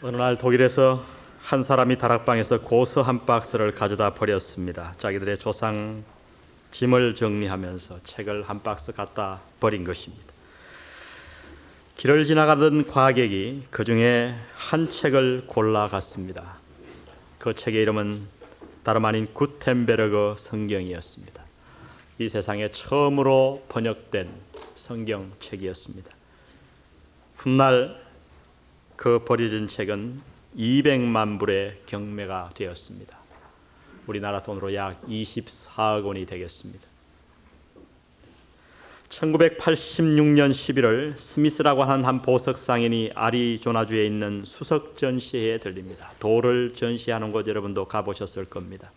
어느 날 독일에서 한 사람이 다락방에서 고서 한 박스를 가져다 버렸습니다. 자기들의 조상 짐을 정리하면서 책을 한 박스 갖다 버린 것입니다. 길을 지나가던 과객이 그 중에 한 책을 골라갔습니다. 그 책의 이름은 다름 아닌 구텐베르그 성경이었습니다. 이 세상에 처음으로 번역된 성경책이었습니다. 훗날 그 버려진 책은 200만 불의 경매가 되었습니다. 우리나라 돈으로 약 24억 원이 되겠습니다. 1986년 11월 스미스라고 하는 한 보석 상인이 아리조나주에 있는 수석 전시회에 들립니다. 돌을 전시하는 곳 여러분도 가보셨을 겁니다.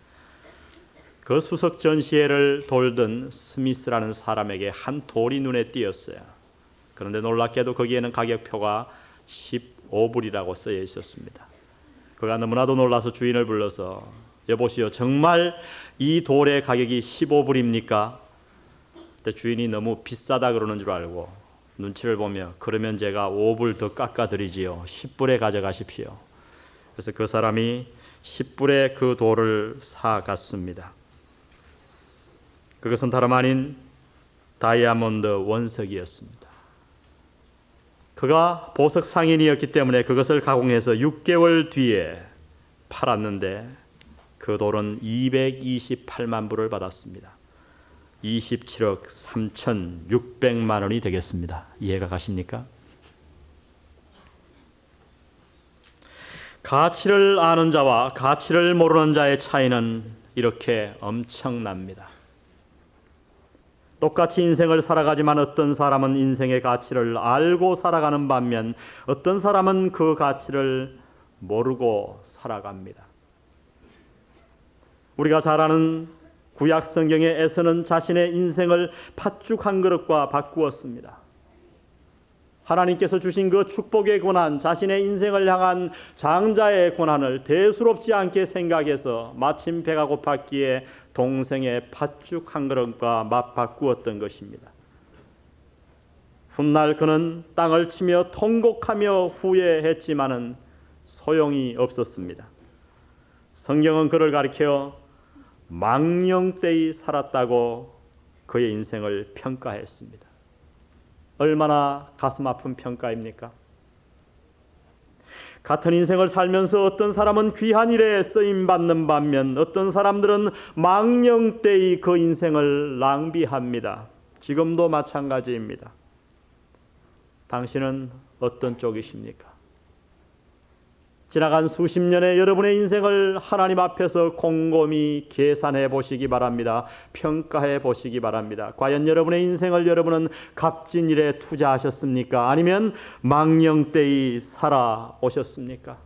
그 수석 전시회를 돌던 스미스라는 사람에게 한 돌이 눈에 띄었어요. 그런데 놀랍게도 거기에는 가격표가 15불이라고 쓰여 있었습니다. 그가 너무나도 놀라서 주인을 불러서 여보시오, 정말 이 돌의 가격이 15불입니까? 그때 주인이 너무 비싸다 그러는 줄 알고 눈치를 보며 그러면 제가 5불 더 깎아드리지요. 10불에 가져가십시오. 그래서 그 사람이 10불에 그 돌을 사갔습니다. 그것은 다름 아닌 다이아몬드 원석이었습니다. 그가 보석 상인이었기 때문에 그것을 가공해서 6개월 뒤에 팔았는데 그 돌은 228만 불을 받았습니다. 27억 3,600만 원이 되겠습니다. 이해가 가십니까? 가치를 아는 자와 가치를 모르는 자의 차이는 이렇게 엄청납니다. 똑같이 인생을 살아가지만 어떤 사람은 인생의 가치를 알고 살아가는 반면 어떤 사람은 그 가치를 모르고 살아갑니다. 우리가 잘 아는 구약 성경의 에서는 자신의 인생을 팥죽 한 그릇과 바꾸었습니다. 하나님께서 주신 그 축복의 고난, 자신의 인생을 향한 장자의 고난을 대수롭지 않게 생각해서 마침 배가 고팠기에 동생의 팥죽 한 그릇과 맞바꾸었던 것입니다. 훗날 그는 땅을 치며 통곡하며 후회했지만은 소용이 없었습니다. 성경은 그를 가리켜 망령되이 살았다고 그의 인생을 평가했습니다. 얼마나 가슴 아픈 평가입니까? 같은 인생을 살면서 어떤 사람은 귀한 일에 쓰임받는 반면 어떤 사람들은 망령되이 그 인생을 낭비합니다. 지금도 마찬가지입니다. 당신은 어떤 쪽이십니까? 지나간 수십 년의 여러분의 인생을 하나님 앞에서 곰곰이 계산해 보시기 바랍니다. 평가해 보시기 바랍니다. 과연 여러분의 인생을 여러분은 값진 일에 투자하셨습니까? 아니면 망령되이 살아오셨습니까?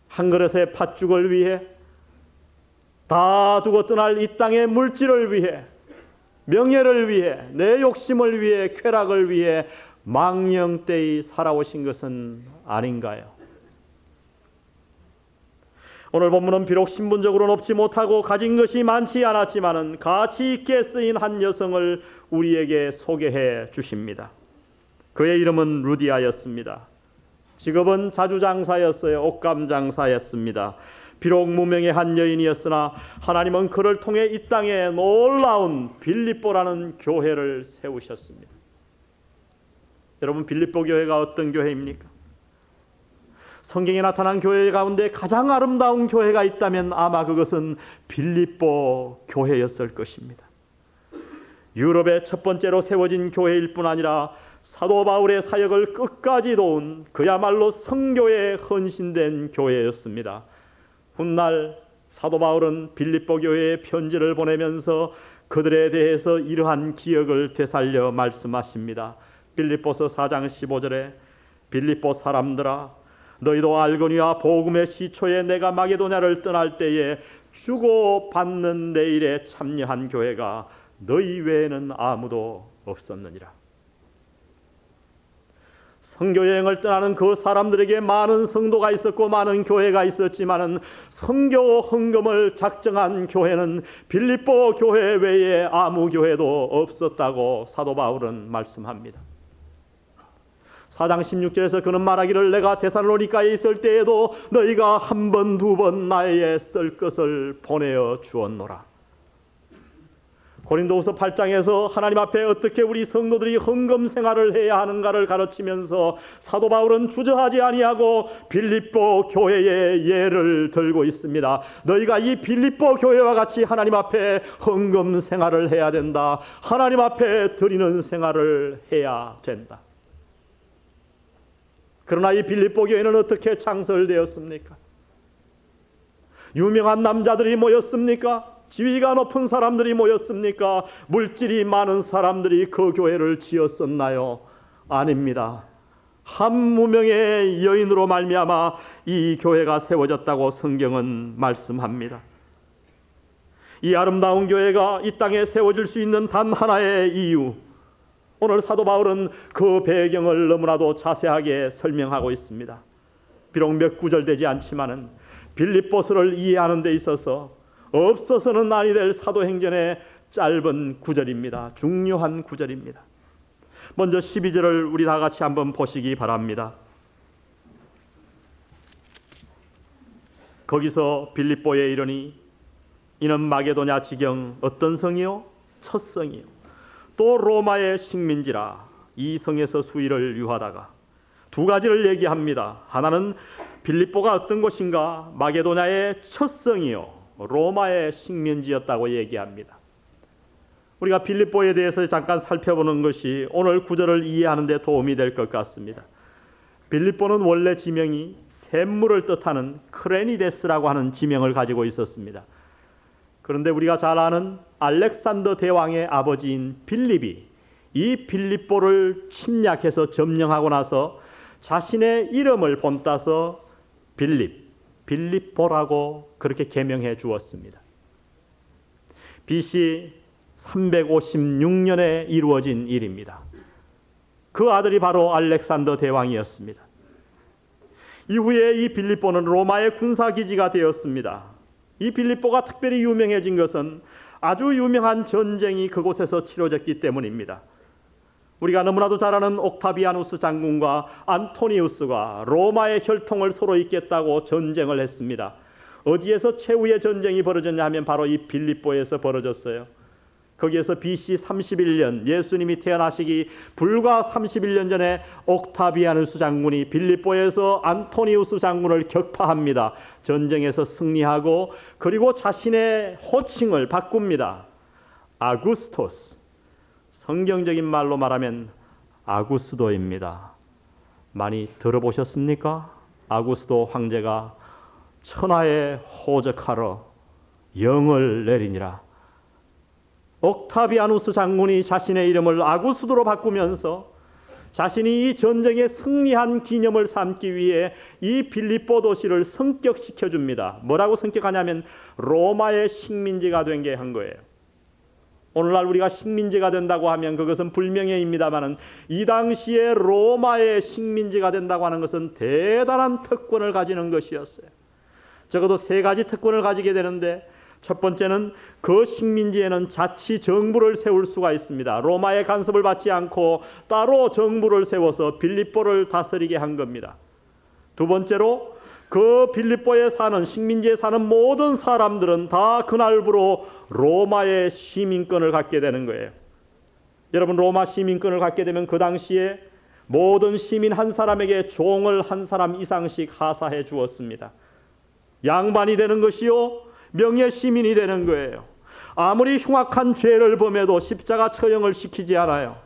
한 그릇의 팥죽을 위해, 다 두고 떠날 이 땅의 물질을 위해, 명예를 위해, 내 욕심을 위해, 쾌락을 위해 망령되이 살아오신 것은 아닌가요? 오늘 본문은 비록 신분적으로 높지 못하고 가진 것이 많지 않았지만은 가치 있게 쓰인 한 여성을 우리에게 소개해 주십니다. 그의 이름은 루디아였습니다. 직업은 자주장사였어요. 옷감장사였습니다. 비록 무명의 한 여인이었으나 하나님은 그를 통해 이 땅에 놀라운 빌립보라는 교회를 세우셨습니다. 여러분, 빌립보 교회가 어떤 교회입니까? 성경에 나타난 교회 가운데 가장 아름다운 교회가 있다면 아마 그것은 빌립보 교회였을 것입니다. 유럽의 첫 번째로 세워진 교회일 뿐 아니라 사도 바울의 사역을 끝까지 도운 그야말로 성교에 헌신된 교회였습니다. 훗날 사도 바울은 빌립보 교회에 편지를 보내면서 그들에 대해서 이러한 기억을 되살려 말씀하십니다. 빌립보서 4장 15절에 빌립보 사람들아, 너희도 알거니와 복음의 시초에 내가 마게도냐를 떠날 때에 주고 받는 내 일에 참여한 교회가 너희 외에는 아무도 없었느니라. 선교여행을 떠나는 그 사람들에게 많은 성도가 있었고 많은 교회가 있었지만은 선교 헌금을 작정한 교회는 빌립보 교회 외에 아무 교회도 없었다고 사도 바울은 말씀합니다. 4장 16절에서 그는 말하기를 내가 데살로니가에 있을 때에도 너희가 한 번 두 번 나에게 쓸 것을 보내어 주었노라. 고린도후서 8장에서 하나님 앞에 어떻게 우리 성도들이 헌금 생활을 해야 하는가를 가르치면서 사도 바울은 주저하지 아니하고 빌립보 교회의 예를 들고 있습니다. 너희가 이 빌립보 교회와 같이 하나님 앞에 헌금 생활을 해야 된다. 하나님 앞에 드리는 생활을 해야 된다. 그러나 이 빌립보 교회는 어떻게 창설되었습니까? 유명한 남자들이 모였습니까? 지위가 높은 사람들이 모였습니까? 물질이 많은 사람들이 그 교회를 지었었나요? 아닙니다. 한 무명의 여인으로 말미암아 이 교회가 세워졌다고 성경은 말씀합니다. 이 아름다운 교회가 이 땅에 세워질 수 있는 단 하나의 이유, 오늘 사도 바울은 그 배경을 너무나도 자세하게 설명하고 있습니다. 비록 몇 구절 되지 않지만은 빌립보서를 이해하는 데 있어서 없어서는 아니 될 사도행전의 짧은 구절입니다. 중요한 구절입니다. 먼저 12절을 우리 다 같이 한번 보시기 바랍니다. 거기서 빌립보에 이르니 이는 마게도냐 지경 어떤 성이요? 첫 성이요. 또 로마의 식민지라. 이 성에서 수일을 유하다가 두 가지를 얘기합니다. 하나는 빌립보가 어떤 곳인가? 마게도냐의 첫 성이요, 로마의 식민지였다고 얘기합니다. 우리가 빌립보에 대해서 잠깐 살펴보는 것이 오늘 구절을 이해하는 데 도움이 될 것 같습니다. 빌립보는 원래 지명이 샘물을 뜻하는 크레니데스라고 하는 지명을 가지고 있었습니다. 그런데 우리가 잘 아는 알렉산더 대왕의 아버지인 빌립이 이 빌립보를 침략해서 점령하고 나서 자신의 이름을 본따서 빌립보라고 그렇게 개명해 주었습니다. BC 356년에 이루어진 일입니다. 그 아들이 바로 알렉산더 대왕이었습니다. 이후에 이 빌립보는 로마의 군사기지가 되었습니다. 이 빌립보가 특별히 유명해진 것은 아주 유명한 전쟁이 그곳에서 치러졌기 때문입니다. 우리가 너무나도 잘 아는 옥타비아누스 장군과 안토니우스가 로마의 혈통을 서로 잇겠다고 전쟁을 했습니다. 어디에서 최후의 전쟁이 벌어졌냐 하면 바로 이 빌립보에서 벌어졌어요. 거기에서 BC 31년 예수님이 태어나시기 불과 31년 전에 옥타비아누스 장군이 빌립보에서 안토니우스 장군을 격파합니다. 전쟁에서 승리하고 그리고 자신의 호칭을 바꿉니다. 아구스토스. 성경적인 말로 말하면 아구스도입니다. 많이 들어보셨습니까? 아구스도 황제가 천하에 호적하러 영을 내리니라. 옥타비아누스 장군이 자신의 이름을 아구스도로 바꾸면서 자신이 이 전쟁에 승리한 기념을 삼기 위해 이 빌립보 도시를 성격시켜 줍니다. 뭐라고 성격하냐면 로마의 식민지가 된 게 한 거예요. 오늘날 우리가 식민지가 된다고 하면 그것은 불명예입니다마는 이 당시에 로마의 식민지가 된다고 하는 것은 대단한 특권을 가지는 것이었어요. 적어도 세 가지 특권을 가지게 되는데 첫 번째는 그 식민지에는 자치 정부를 세울 수가 있습니다. 로마의 간섭을 받지 않고 따로 정부를 세워서 빌립보를 다스리게 한 겁니다. 두 번째로 그 빌립보에 사는 식민지에 사는 모든 사람들은 다 그날부로 로마의 시민권을 갖게 되는 거예요. 여러분, 로마 시민권을 갖게 되면 그 당시에 모든 시민 한 사람에게 종을 한 사람 이상씩 하사해 주었습니다. 양반이 되는 것이요, 명예 시민이 되는 거예요. 아무리 흉악한 죄를 범해도 십자가 처형을 시키지 않아요.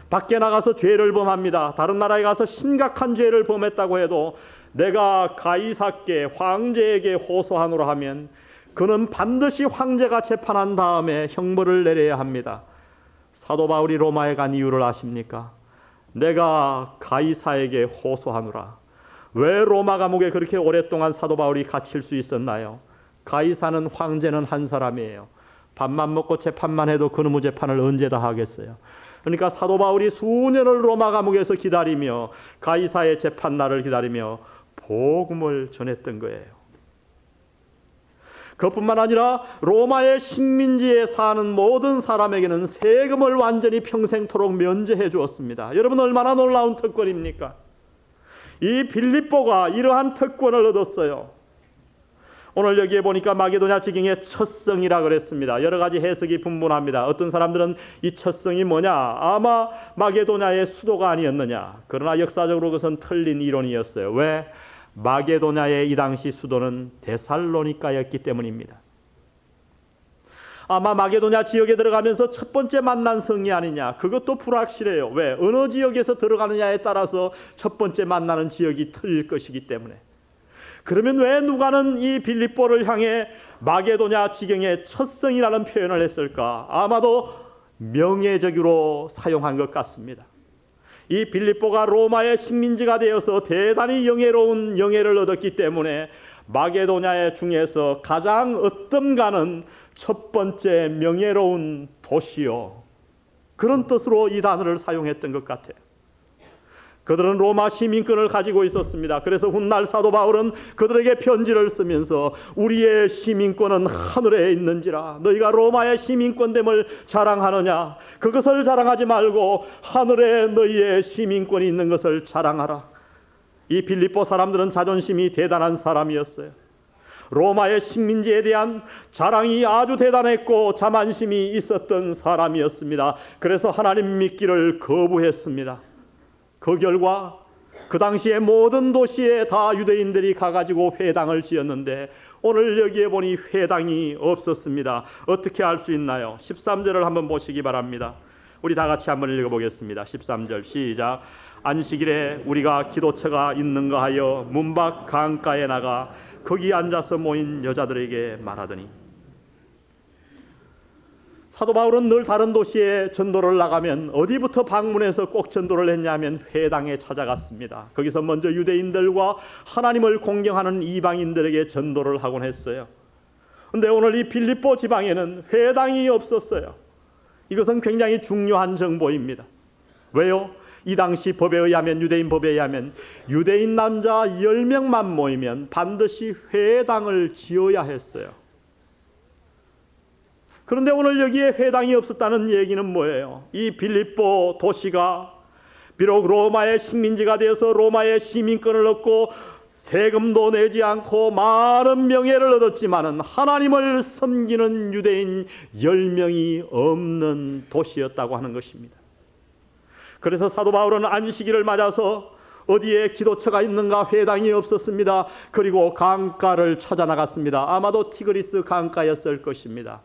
밖에 나가서 죄를 범합니다. 다른 나라에 가서 심각한 죄를 범했다고 해도 내가 가이사께 황제에게 호소하노라 하면 그는 반드시 황제가 재판한 다음에 형벌을 내려야 합니다. 사도 바울이 로마에 간 이유를 아십니까? 내가 가이사에게 호소하노라. 왜 로마 감옥에 그렇게 오랫동안 사도 바울이 갇힐 수 있었나요? 가이사는 황제는 한 사람이에요. 밥만 먹고 재판만 해도 그놈의 재판을 언제 다 하겠어요? 그러니까 사도 바울이 수년을 로마 감옥에서 기다리며 가이사의 재판 날을 기다리며 복음을 전했던 거예요. 그뿐만 아니라 로마의 식민지에 사는 모든 사람에게는 세금을 완전히 평생토록 면제해 주었습니다. 여러분, 얼마나 놀라운 특권입니까? 이 빌립보가 이러한 특권을 얻었어요. 오늘 여기에 보니까 마게도냐 지경의 첫 성이라 그랬습니다. 여러 가지 해석이 분분합니다. 어떤 사람들은 이 첫 성이 뭐냐? 아마 마게도냐의 수도가 아니었느냐. 그러나 역사적으로 그것은 틀린 이론이었어요. 왜? 마게도냐의 이 당시 수도는 데살로니가였기 때문입니다. 아마 마게도냐 지역에 들어가면서 첫 번째 만난 성이 아니냐. 그것도 불확실해요. 왜? 어느 지역에서 들어가느냐에 따라서 첫 번째 만나는 지역이 틀릴 것이기 때문에. 그러면 왜 누가는 이 빌립보를 향해 마게도냐 지경의 첫 성이라는 표현을 했을까? 아마도 명예적으로 사용한 것 같습니다. 이 빌립보가 로마의 식민지가 되어서 대단히 영예로운 영예를 얻었기 때문에 마게도냐의 중에서 가장 어떤가는 첫 번째 명예로운 도시요. 그런 뜻으로 이 단어를 사용했던 것 같아요. 그들은 로마 시민권을 가지고 있었습니다. 그래서 훗날 사도 바울은 그들에게 편지를 쓰면서 우리의 시민권은 하늘에 있는지라 너희가 로마의 시민권됨을 자랑하느냐? 그것을 자랑하지 말고 하늘에 너희의 시민권이 있는 것을 자랑하라. 이 빌립보 사람들은 자존심이 대단한 사람이었어요. 로마의 식민지에 대한 자랑이 아주 대단했고 자만심이 있었던 사람이었습니다. 그래서 하나님 믿기를 거부했습니다. 그 결과 그 당시에 모든 도시에 다 유대인들이 가가지고 회당을 지었는데 오늘 여기에 보니 회당이 없었습니다. 어떻게 할 수 있나요? 13절을 한번 보시기 바랍니다. 우리 다 같이 한번 읽어보겠습니다. 13절 시작. 안식일에 우리가 기도처가 있는가 하여 문 밖 강가에 나가 거기 앉아서 모인 여자들에게 말하더니. 사도 바울은 늘 다른 도시에 전도를 나가면 어디부터 방문해서 꼭 전도를 했냐면 회당에 찾아갔습니다. 거기서 먼저 유대인들과 하나님을 공경하는 이방인들에게 전도를 하곤 했어요. 그런데 오늘 이 빌립보 지방에는 회당이 없었어요. 이것은 굉장히 중요한 정보입니다. 왜요? 이 당시 법에 의하면, 유대인 법에 의하면 유대인 남자 10명만 모이면 반드시 회당을 지어야 했어요. 그런데 오늘 여기에 회당이 없었다는 얘기는 뭐예요? 이 빌립보 도시가 비록 로마의 식민지가 되어서 로마의 시민권을 얻고 세금도 내지 않고 많은 명예를 얻었지만은 하나님을 섬기는 유대인 10명이 없는 도시였다고 하는 것입니다. 그래서 사도 바울은 안식일을 맞아서 어디에 기도처가 있는가 회당이 없었습니다. 그리고 강가를 찾아 나갔습니다. 아마도 티그리스 강가였을 것입니다.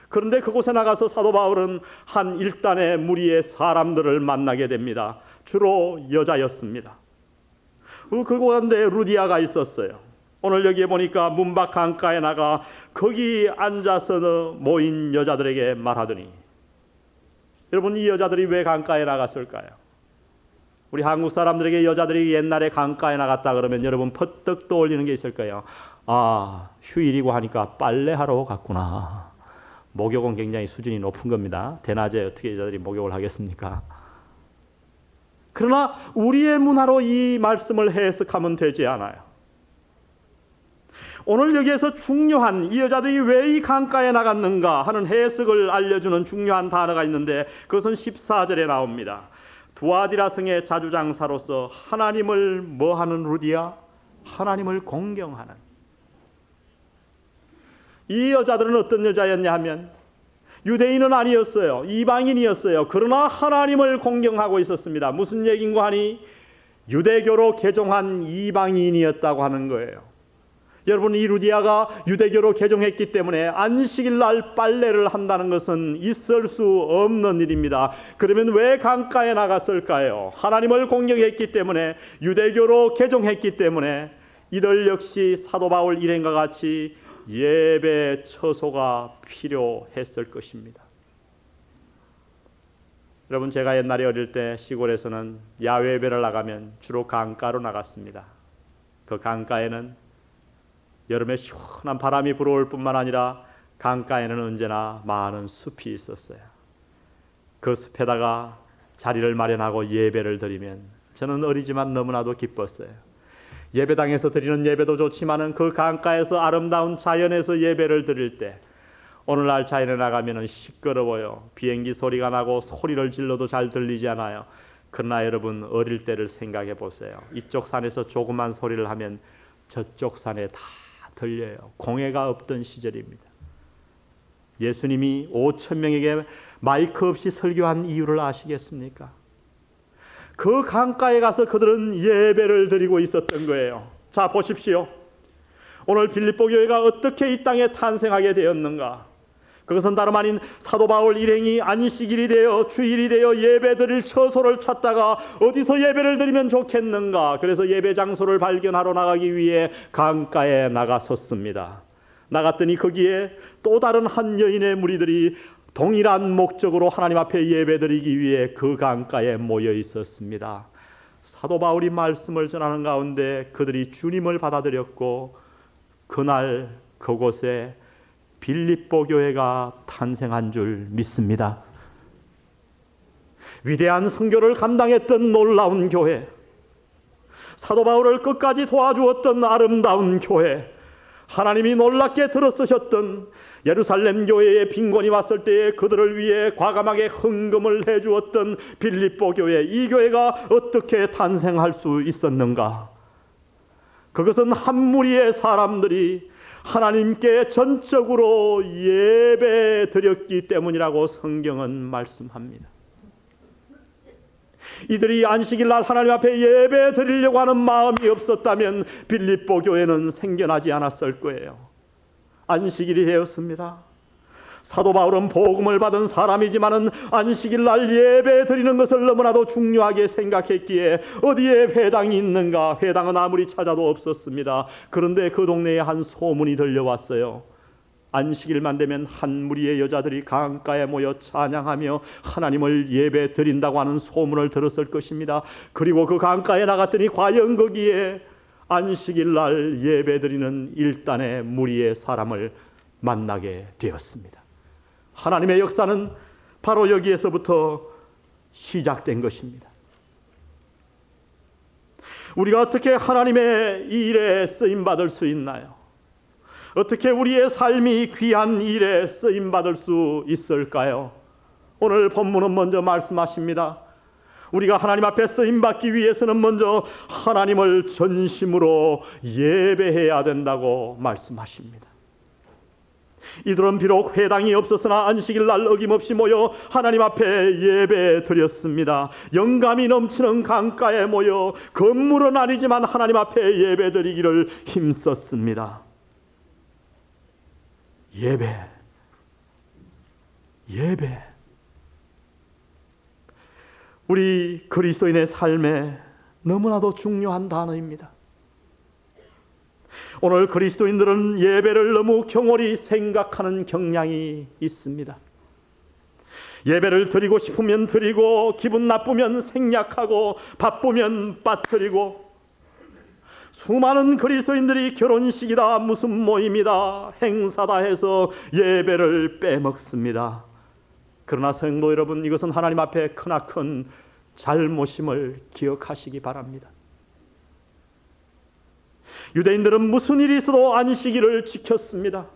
그런데 그곳에 나가서 사도 바울은 한 일단의 무리의 사람들을 만나게 됩니다. 주로 여자였습니다. 그 가운데 루디아가 있었어요. 오늘 여기에 보니까 문 밖 강가에 나가 거기 앉아서 모인 여자들에게 말하더니. 여러분, 이 여자들이 왜 강가에 나갔을까요? 우리 한국 사람들에게 여자들이 옛날에 강가에 나갔다 그러면 여러분 퍼뜩 떠올리는 게 있을 거예요. 아, 휴일이고 하니까 빨래하러 갔구나. 목욕은 굉장히 수준이 높은 겁니다. 대낮에 어떻게 여자들이 목욕을 하겠습니까? 그러나 우리의 문화로 이 말씀을 해석하면 되지 않아요. 오늘 여기에서 중요한 이 여자들이 왜 이 강가에 나갔는가 하는 해석을 알려주는 중요한 단어가 있는데 그것은 14절에 나옵니다. 두아디라 성의 자주장사로서 하나님을 뭐하는 루디아? 하나님을 공경하는. 이 여자들은 어떤 여자였냐 하면 유대인은 아니었어요. 이방인이었어요. 그러나 하나님을 공경하고 있었습니다. 무슨 얘기인가 하니 유대교로 개종한 이방인이었다고 하는 거예요. 여러분, 이 루디아가 유대교로 개종했기 때문에 안식일 날 빨래를 한다는 것은 있을 수 없는 일입니다. 그러면 왜 강가에 나갔을까요? 하나님을 공경했기 때문에, 유대교로 개종했기 때문에 이들 역시 사도 바울 일행과 같이 예배 처소가 필요했을 것입니다. 여러분, 제가 옛날에 어릴 때 시골에서는 야외 예배를 나가면 주로 강가로 나갔습니다. 그 강가에는 여름에 시원한 바람이 불어올 뿐만 아니라 강가에는 언제나 많은 숲이 있었어요. 그 숲에다가 자리를 마련하고 예배를 드리면 저는 어리지만 너무나도 기뻤어요. 예배당에서 드리는 예배도 좋지만은 그 강가에서 아름다운 자연에서 예배를 드릴 때 오늘날 자연에 나가면은 시끄러워요. 비행기 소리가 나고 소리를 질러도 잘 들리지 않아요. 그러나 여러분 어릴 때를 생각해 보세요. 이쪽 산에서 조그만 소리를 하면 저쪽 산에 다 들려요. 공해가 없던 시절입니다. 예수님이 5천 명에게 마이크 없이 설교한 이유를 아시겠습니까? 그 강가에 가서 그들은 예배를 드리고 있었던 거예요. 자, 보십시오. 오늘 빌립보 교회가 어떻게 이 땅에 탄생하게 되었는가? 그것은 다름 아닌 사도 바울 일행이 안식일이 되어 주일이 되어 예배 드릴 처소를 찾다가 어디서 예배를 드리면 좋겠는가? 그래서 예배 장소를 발견하러 나가기 위해 강가에 나갔었습니다. 나갔더니 거기에 또 다른 한 여인의 무리들이 동일한 목적으로 하나님 앞에 예배드리기 위해 그 강가에 모여 있었습니다. 사도 바울이 말씀을 전하는 가운데 그들이 주님을 받아들였고 그날 그곳에 빌립보 교회가 탄생한 줄 믿습니다. 위대한 선교를 감당했던 놀라운 교회, 사도 바울을 끝까지 도와주었던 아름다운 교회, 하나님이 놀랍게 들어쓰셨던 예루살렘 교회에 빈곤이 왔을 때에 그들을 위해 과감하게 헌금을 해주었던 빌립보 교회, 이 교회가 어떻게 탄생할 수 있었는가? 그것은 한 무리의 사람들이 하나님께 전적으로 예배 드렸기 때문이라고 성경은 말씀합니다. 이들이 안식일 날 하나님 앞에 예배 드리려고 하는 마음이 없었다면 빌립보 교회는 생겨나지 않았을 거예요. 안식일이 되었습니다. 사도 바울은 복음을 받은 사람이지만은 안식일 날 예배 드리는 것을 너무나도 중요하게 생각했기에 어디에 회당이 있는가? 회당은 아무리 찾아도 없었습니다. 그런데 그 동네에 한 소문이 들려왔어요. 안식일만 되면 한 무리의 여자들이 강가에 모여 찬양하며 하나님을 예배 드린다고 하는 소문을 들었을 것입니다. 그리고 그 강가에 나갔더니 과연 거기에 안식일 날 예배 드리는 일단의 무리의 사람을 만나게 되었습니다. 하나님의 역사는 바로 여기에서부터 시작된 것입니다. 우리가 어떻게 하나님의 일에 쓰임받을 수 있나요? 어떻게 우리의 삶이 귀한 일에 쓰임받을 수 있을까요? 오늘 본문은 먼저 말씀하십니다. 우리가 하나님 앞에 쓰임받기 위해서는 먼저 하나님을 전심으로 예배해야 된다고 말씀하십니다. 이들은 비록 회당이 없었으나 안식일 날 어김없이 모여 하나님 앞에 예배 드렸습니다. 영감이 넘치는 강가에 모여 건물은 아니지만 하나님 앞에 예배 드리기를 힘썼습니다. 예배. 우리 그리스도인의 삶에 너무나도 중요한 단어입니다. 오늘 그리스도인들은 예배를 너무 경홀히 생각하는 경향이 있습니다. 예배를 드리고 싶으면 드리고 기분 나쁘면 생략하고 바쁘면 빠뜨리고 수많은 그리스도인들이 결혼식이다 무슨 모임이다 행사다 해서 예배를 빼먹습니다. 그러나 성도 여러분, 이것은 하나님 앞에 크나큰 잘못임을 기억하시기 바랍니다. 유대인들은 무슨 일이 있어도 안식일을 지켰습니다.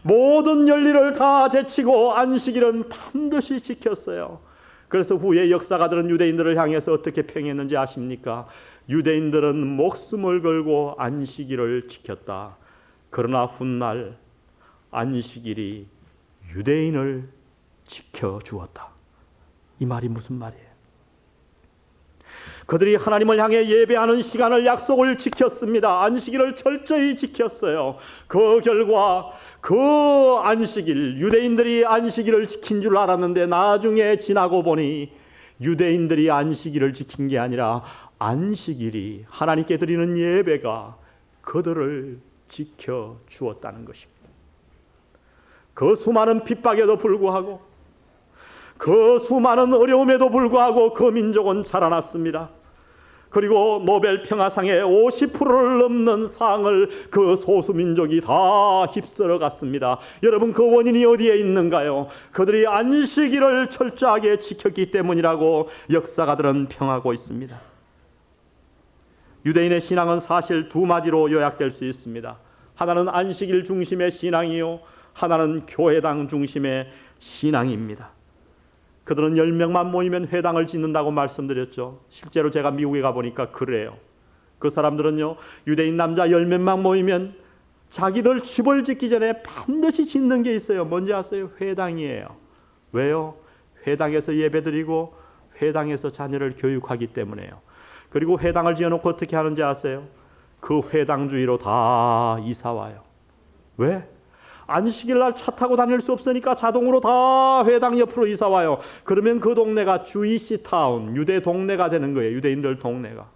모든 열일을 다 제치고 안식일은 반드시 지켰어요. 그래서 후에 역사가들은 유대인들을 향해서 어떻게 평했는지 아십니까? 유대인들은 목숨을 걸고 안식일을 지켰다. 그러나 훗날 안식일이 유대인을 지켜주었다. 이 말이 무슨 말이에요? 그들이 하나님을 향해 예배하는 시간을 약속을 지켰습니다. 안식일을 철저히 지켰어요. 그 결과 그 안식일, 유대인들이 안식일을 지킨 줄 알았는데 나중에 지나고 보니 유대인들이 안식일을 지킨 게 아니라 안식일이 하나님께 드리는 예배가 그들을 지켜주었다는 것입니다. 그 수많은 핍박에도 불구하고 그 수많은 어려움에도 불구하고 그 민족은 자라났습니다. 그리고 노벨 평화상의 50%를 넘는 상을 그 소수민족이 다 휩쓸어 갔습니다. 여러분, 그 원인이 어디에 있는가요? 그들이 안식일을 철저하게 지켰기 때문이라고 역사가들은 평하고 있습니다. 유대인의 신앙은 사실 두 마디로 요약될 수 있습니다. 하나는 안식일 중심의 신앙이요, 하나는 교회당 중심의 신앙입니다. 그들은 10명만 모이면 회당을 짓는다고 말씀드렸죠. 실제로 제가 미국에 가보니까 그래요. 그 사람들은요, 유대인 남자 10명만 모이면 자기들 집을 짓기 전에 반드시 짓는 게 있어요. 뭔지 아세요? 회당이에요. 왜요? 회당에서 예배드리고 회당에서 자녀를 교육하기 때문에요. 그리고 회당을 지어놓고 어떻게 하는지 아세요? 그 회당 주위로 다 이사와요. 왜? 안식일 날 차 타고 다닐 수 없으니까 자동으로 다 회당 옆으로 이사와요. 그러면 그 동네가 주이시 타운, 유대 동네가 되는 거예요. 유대인들 동네가.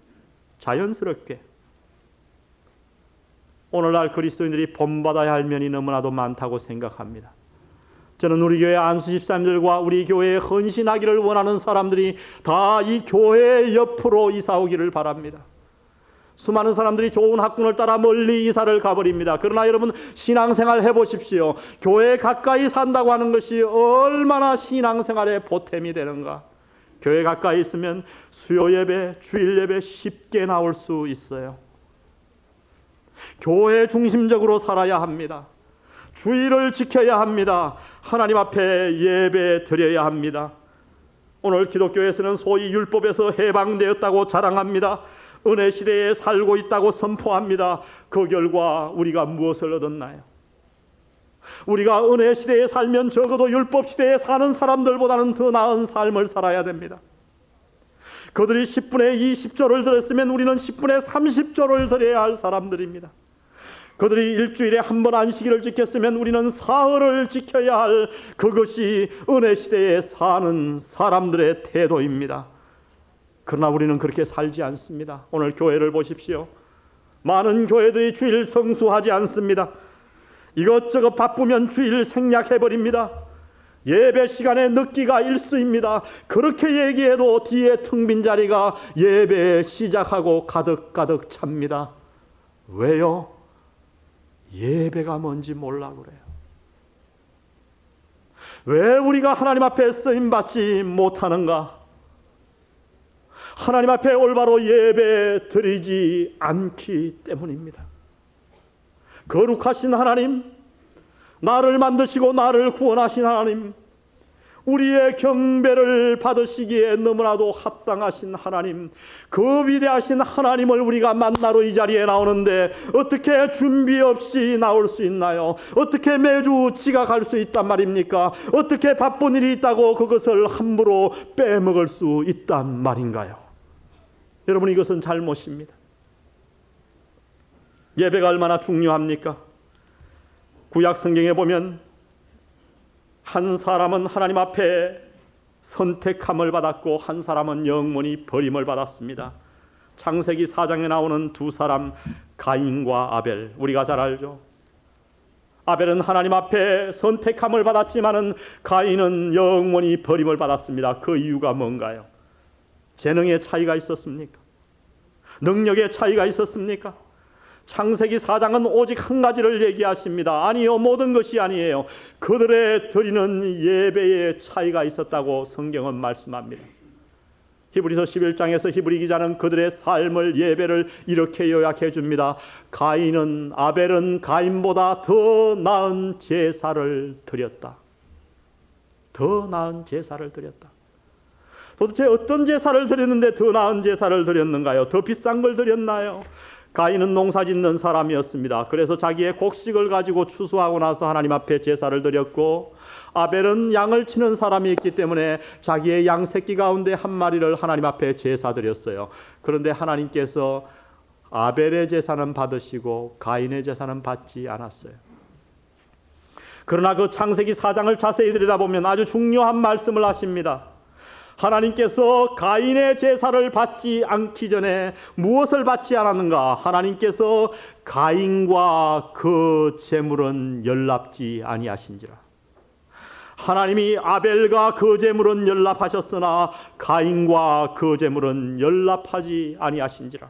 자연스럽게. 오늘날 그리스도인들이 본받아야 할 면이 너무나도 많다고 생각합니다. 저는 우리 교회 안수 집사님들과 우리 교회에 헌신하기를 원하는 사람들이 다 이 교회 옆으로 이사 오기를 바랍니다. 수많은 사람들이 좋은 학군을 따라 멀리 이사를 가버립니다. 그러나 여러분, 신앙생활 해보십시오. 교회 가까이 산다고 하는 것이 얼마나 신앙생활의 보탬이 되는가. 교회 가까이 있으면 수요 예배, 주일 예배 쉽게 나올 수 있어요. 교회 중심적으로 살아야 합니다. 주의를 지켜야 합니다. 하나님 앞에 예배 드려야 합니다. 오늘 기독교에서는 소위 율법에서 해방되었다고 자랑합니다. 은혜 시대에 살고 있다고 선포합니다. 그 결과 우리가 무엇을 얻었나요? 우리가 은혜 시대에 살면 적어도 율법 시대에 사는 사람들보다는 더 나은 삶을 살아야 됩니다. 그들이 10분의 20조를 드렸으면 우리는 10분의 30조를 드려야 할 사람들입니다. 그들이 일주일에 한 번 안식일을 지켰으면 우리는 사흘을 지켜야 할, 그것이 은혜 시대에 사는 사람들의 태도입니다. 그러나 우리는 그렇게 살지 않습니다. 오늘 교회를 보십시오. 많은 교회들이 주일 성수하지 않습니다. 이것저것 바쁘면 주일 생략해버립니다. 예배 시간에 늦기가 일수입니다. 그렇게 얘기해도 뒤에 텅 빈 자리가 예배 시작하고 가득가득 찹니다. 왜요? 예배가 뭔지 몰라 그래요. 왜 우리가 하나님 앞에 쓰임받지 못하는가? 하나님 앞에 올바로 예배 드리지 않기 때문입니다. 거룩하신 하나님, 나를 만드시고 나를 구원하신 하나님, 우리의 경배를 받으시기에 너무나도 합당하신 하나님, 그 위대하신 하나님을 우리가 만나러 이 자리에 나오는데 어떻게 준비 없이 나올 수 있나요? 어떻게 매주 지각할 수 있단 말입니까? 어떻게 바쁜 일이 있다고 그것을 함부로 빼먹을 수 있단 말인가요? 여러분, 이것은 잘못입니다. 예배가 얼마나 중요합니까? 구약 성경에 보면 한 사람은 하나님 앞에 선택함을 받았고 한 사람은 영원히 버림을 받았습니다. 창세기 4장에 나오는 두 사람, 가인과 아벨, 우리가 잘 알죠. 아벨은 하나님 앞에 선택함을 받았지만은 가인은 영원히 버림을 받았습니다. 그 이유가 뭔가요? 재능의 차이가 있었습니까? 능력의 차이가 있었습니까? 창세기 4장은 오직 한 가지를 얘기하십니다. 아니요, 모든 것이 아니에요. 그들의 드리는 예배의 차이가 있었다고 성경은 말씀합니다. 히브리서 11장에서 히브리 기자는 그들의 삶을, 예배를 이렇게 요약해 줍니다. 아벨은 가인보다 더 나은 제사를 드렸다. 더 나은 제사를 드렸다. 도대체 어떤 제사를 드렸는데 더 나은 제사를 드렸는가요? 더 비싼 걸 드렸나요? 가인은 농사 짓는 사람이었습니다. 그래서 자기의 곡식을 가지고 추수하고 나서 하나님 앞에 제사를 드렸고, 아벨은 양을 치는 사람이었기 때문에 자기의 양 새끼 가운데 한 마리를 하나님 앞에 제사 드렸어요. 그런데 하나님께서 아벨의 제사는 받으시고 가인의 제사는 받지 않았어요. 그러나 그 창세기 4장을 자세히 들여다보면 아주 중요한 말씀을 하십니다. 하나님께서 가인의 제사를 받지 않기 전에 무엇을 받지 않았는가? 하나님께서 가인과 그 제물은 연락지 아니하신지라. 하나님이 아벨과 그 제물은 연락하셨으나 가인과 그 제물은 연락하지 아니하신지라.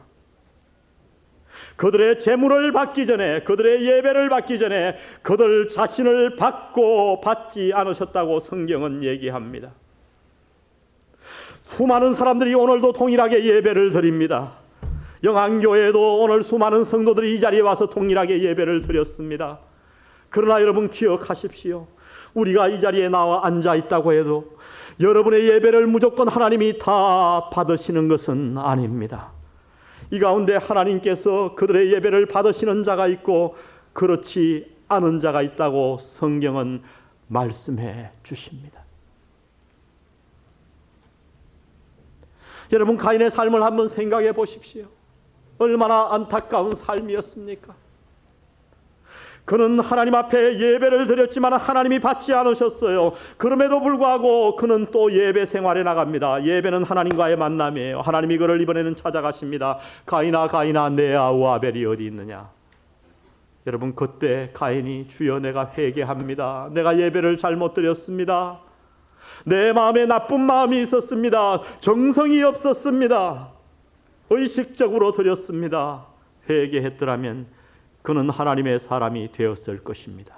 그들의 제물을 받기 전에, 그들의 예배를 받기 전에 그들 자신을 받지 않으셨다고 성경은 얘기합니다. 수많은 사람들이 오늘도 동일하게 예배를 드립니다. 영안교회에도 오늘 수많은 성도들이 이 자리에 와서 동일하게 예배를 드렸습니다. 그러나 여러분 기억하십시오. 우리가 이 자리에 나와 앉아 있다고 해도 여러분의 예배를 무조건 하나님이 다 받으시는 것은 아닙니다. 이 가운데 하나님께서 그들의 예배를 받으시는 자가 있고 그렇지 않은 자가 있다고 성경은 말씀해 주십니다. 여러분 가인의 삶을 한번 생각해 보십시오. 얼마나 안타까운 삶이었습니까? 그는 하나님 앞에 예배를 드렸지만 하나님이 받지 않으셨어요. 그럼에도 불구하고 그는 또 예배 생활에 나갑니다. 예배는 하나님과의 만남이에요. 하나님이 그를 이번에는 찾아가십니다. 가인아 가인아 내 아우 아벨이 어디 있느냐. 여러분 그때 가인이 주여 내가 회개합니다. 내가 예배를 잘못 드렸습니다. 내 마음에 나쁜 마음이 있었습니다. 정성이 없었습니다. 의식적으로 드렸습니다. 회개했더라면 그는 하나님의 사람이 되었을 것입니다.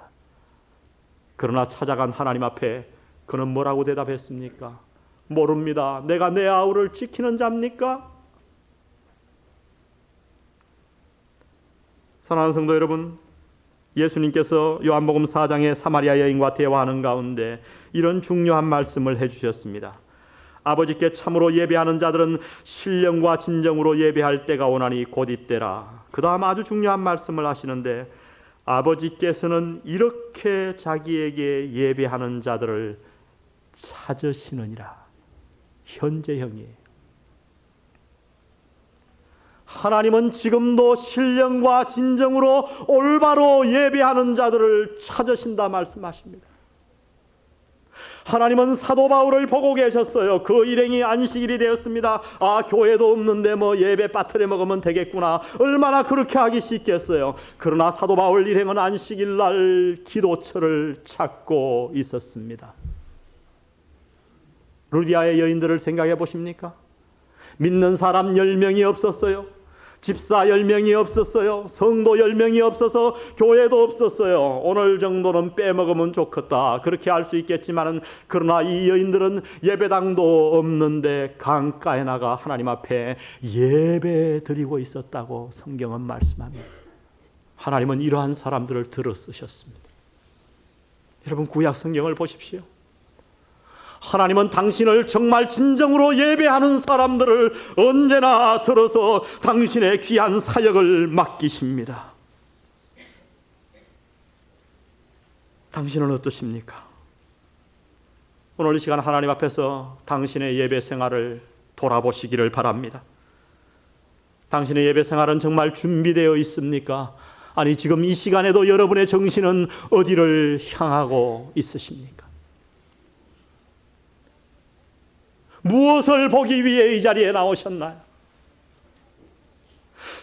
그러나 찾아간 하나님 앞에 그는 뭐라고 대답했습니까? 모릅니다. 내가 내 아우를 지키는 자입니까? 사랑하는 성도 여러분, 예수님께서 요한복음 4장의 사마리아 여인과 대화하는 가운데 이런 중요한 말씀을 해주셨습니다. 아버지께 참으로 예배하는 자들은 신령과 진정으로 예배할 때가 오나니 곧 이때라. 그 다음 아주 중요한 말씀을 하시는데 아버지께서는 이렇게 자기에게 예배하는 자들을 찾으시느니라. 현재형이에요. 하나님은 지금도 신령과 진정으로 올바로 예배하는 자들을 찾으신다 말씀하십니다. 하나님은 사도 바울을 보고 계셨어요. 그 일행이 안식일이 되었습니다. 아, 교회도 없는데 뭐 예배 빠트려 먹으면 되겠구나. 얼마나 그렇게 하기 쉽겠어요. 그러나 사도 바울 일행은 안식일 날 기도처를 찾고 있었습니다. 루디아의 여인들을 생각해 보십니까? 믿는 사람 10명이 없었어요. 집사 10명이 없었어요. 성도 10명이 없어서 교회도 없었어요. 오늘 정도는 빼먹으면 좋겠다. 그렇게 할 수 있겠지만은 그러나 이 여인들은 예배당도 없는데 강가에 나가 하나님 앞에 예배 드리고 있었다고 성경은 말씀합니다. 하나님은 이러한 사람들을 들어 쓰셨습니다. 여러분 구약 성경을 보십시오. 하나님은 당신을 정말 진정으로 예배하는 사람들을 언제나 들어서 당신의 귀한 사역을 맡기십니다. 당신은 어떠십니까? 오늘 이 시간 하나님 앞에서 당신의 예배 생활을 돌아보시기를 바랍니다. 당신의 예배 생활은 정말 준비되어 있습니까? 아니 지금 이 시간에도 여러분의 정신은 어디를 향하고 있으십니까? 무엇을 보기 위해 이 자리에 나오셨나요?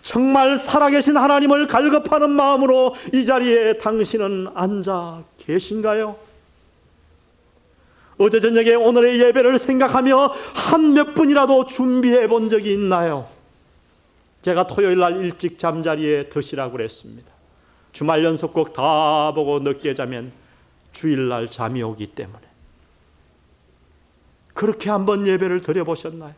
정말 살아계신 하나님을 갈급하는 마음으로 이 자리에 당신은 앉아 계신가요? 어제 저녁에 오늘의 예배를 생각하며 한 몇 분이라도 준비해 본 적이 있나요? 제가 토요일 날 일찍 잠자리에 드시라고 그랬습니다. 주말 연속곡 다 보고 늦게 자면 주일날 잠이 오기 때문에. 그렇게 한번 예배를 드려보셨나요?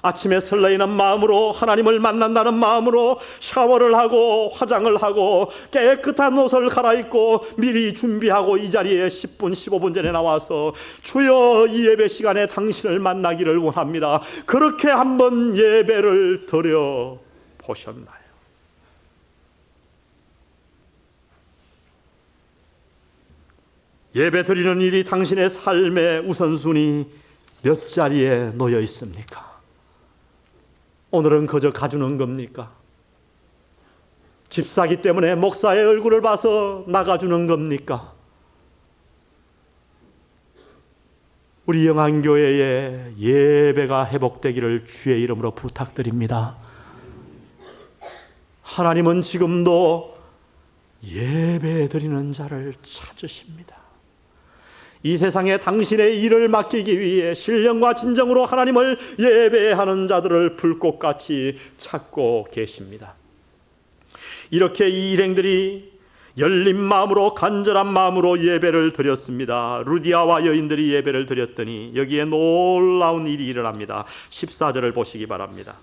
아침에 설레이는 마음으로 하나님을 만난다는 마음으로 샤워를 하고 화장을 하고 깨끗한 옷을 갈아입고 미리 준비하고 이 자리에 10분 15분 전에 나와서 주여 이 예배 시간에 당신을 만나기를 원합니다. 그렇게 한번 예배를 드려보셨나요? 예배 드리는 일이 당신의 삶의 우선순위 몇 자리에 놓여 있습니까? 오늘은 그저 가주는 겁니까? 집사기 때문에 목사의 얼굴을 봐서 나가주는 겁니까? 우리 영안교회의 예배가 회복되기를 주의 이름으로 부탁드립니다. 하나님은 지금도 예배 드리는 자를 찾으십니다. 이 세상에 당신의 일을 맡기기 위해 신령과 진정으로 하나님을 예배하는 자들을 불꽃같이 찾고 계십니다. 이렇게 이 일행들이 열린 마음으로 간절한 마음으로 예배를 드렸습니다. 루디아와 여인들이 예배를 드렸더니 여기에 놀라운 일이 일어납니다. 14절을 보시기 바랍니다.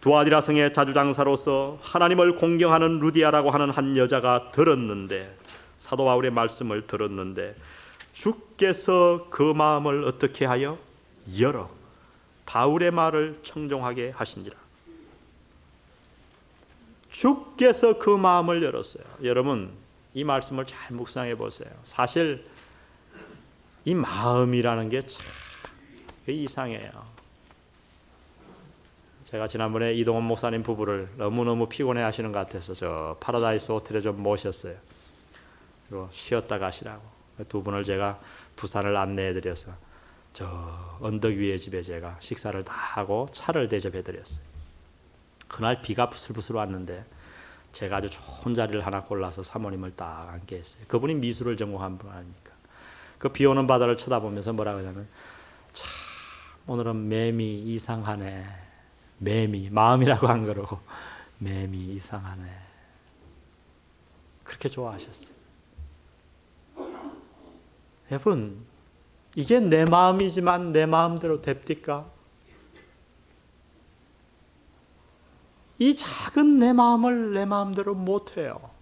두아디라 성의 자주장사로서 하나님을 공경하는 루디아라고 하는 한 여자가 들었는데, 사도 바울의 말씀을 들었는데 주께서 그 마음을 어떻게 하여 열어 바울의 말을 청종하게 하신지라. 주께서 그 마음을 열었어요. 여러분, 이 말씀을 잘 묵상해 보세요. 사실 이 마음이라는 게 참 이상해요. 제가 지난번에 이동원 목사님 부부를 너무너무 피곤해 하시는 것 같아서 저 파라다이스 호텔에 좀 모셨어요. 그리고 쉬었다 가시라고. 두 분을 제가 부산을 안내해 드려서 저 언덕 위에 집에 제가 식사를 다 하고 차를 대접해 드렸어요. 그날 비가 부슬부슬 왔는데 제가 아주 좋은 자리를 하나 골라서 사모님을 딱 앉게 했어요. 그분이 미술을 전공한 분 아닙니까? 그 비 오는 바다를 쳐다보면서 뭐라고 하냐면, 참 오늘은 매미 이상하네. 매미, 마음이라고 한 거로 매미 이상하네. 그렇게 좋아하셨어요. 여러분, 이게 내 마음이지만 내 마음대로 됩니까? 이 작은 내 마음을 내 마음대로 못해요.